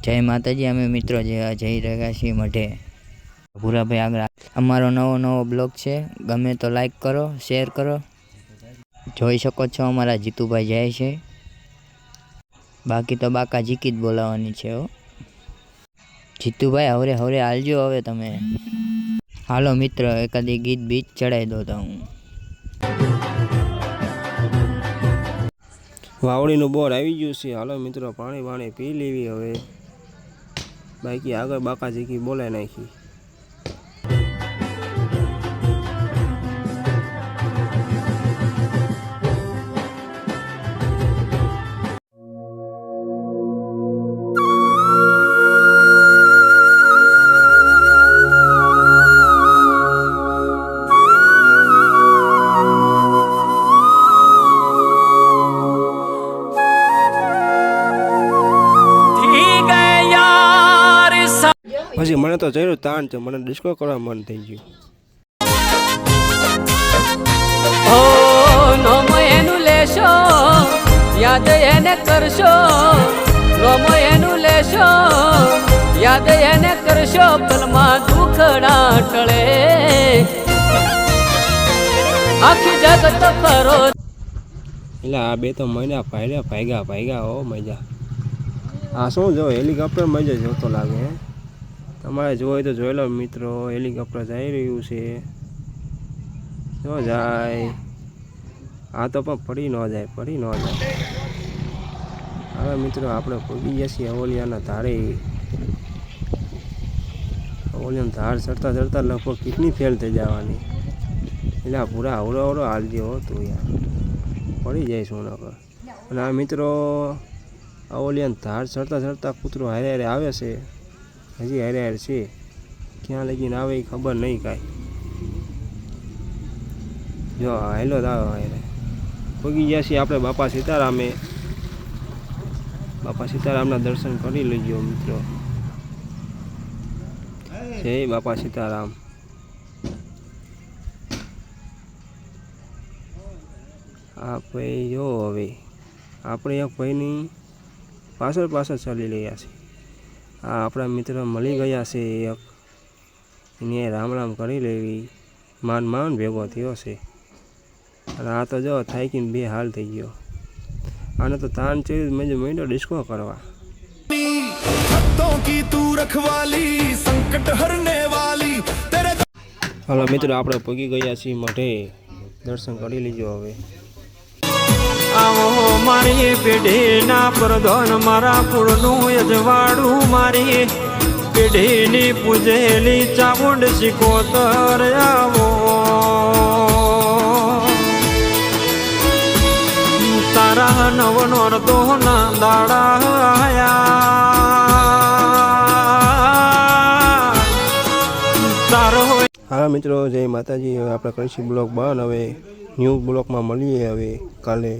જય માતાજી। અમે મિત્રો જઈ રહ્યા છીએ મઢે। ભૂરાભાઈ આગળ અમારો નવો બ્લોગ છે, ગમે તો લાઈક કરો, શેર કરો। જોઈ શકો છો અમારા જીતુભાઈ જાય છે, બાકી તો બાકા જીકી જ બોલાવવાની છે હો। જીતુભાઈ હવરે હવરે હાલજો હવે તમે। હાલો મિત્ર એકાદી ગીત બીચ ચડાવી દો તો હું। વાવડીનું બોર આવી ગયું છે। હાલો મિત્રો પાણી પી લેવી હવે, બાકી આગળ બાકા જીકી બોલાય નાખી। પછી મને તો જરૂર તાણ છે, મને ડિસ્કો કરવા મન થઈ ગયું। ઓ નોમો એનું લેશો, યાદ એને કરશો। નોમો એનું લેશો, યાદ એને કરશો। પલમાં દુખડા ટળે, આખી જગત ફરો। એટલે આ બે તો મહિના ભાગ્યા હો મજા। આ શું જો હેલિકોપ્ટર મજા જોતો લાગે હે। તમારે જોઈ તો જોઈ લો મિત્રો, હેલિકોપ્ટર જઈ રહ્યું છે, જો જાય। આ તો પણ પડી ન જાય। હવે મિત્રો આપણે પહોંચી ગયા છીએ અવલિયાના ધારે। અવલિયાના ધાર ચડતા લગભગ કિડની ફેલ થઈ જવાની। એટલે પૂરા અવરો હાલજો તું યાર, પડી જઈશું નકર। અને આ મિત્રો અવલિયાના ધાર ચડતા કૂતરો હારે આવે છે, હજી હારે છે। ક્યાં લગીને આવે એ ખબર નહીં કાંઈ। જો હેલો દાવો હારે પહોંચી ગયા છીએ આપણે બાપા સીતારામે। બાપા સીતારામના દર્શન કરી લેજો મિત્રો। જય બાપા સીતારામ। આ ભાઈ જો હવે આપણે એક ભાઈની પાછળ ચાલી રહ્યા છીએ। આ આપણા મિત્ર મળી ગયા છે એક, એને રામ કરી લેવી, માન ભેગો થયો છે। અને આ તો જો થાકીને બે હાલ થઈ ગયો। આને તો તાન ચડી મેં ડિસ્કો કરવા। હાલો મિત્રો આપણે પગી ગયા છીએ મઢે, દર્શન કરી લીજો હવે। આવો મારી પેઢીના પ્રધાન, મારા કુળનું અજવાળું, મારી પેઢીની પૂજેલી ચામુંડ સિકોતર। આવો તારા નવનો દોહના દાડા તારો। હા મિત્રો જય માતાજી। હવે આપણે કરીશું બ્લોગ બંધ, હવે ન્યૂ બ્લોગમાં મળીએ હવે કાલે।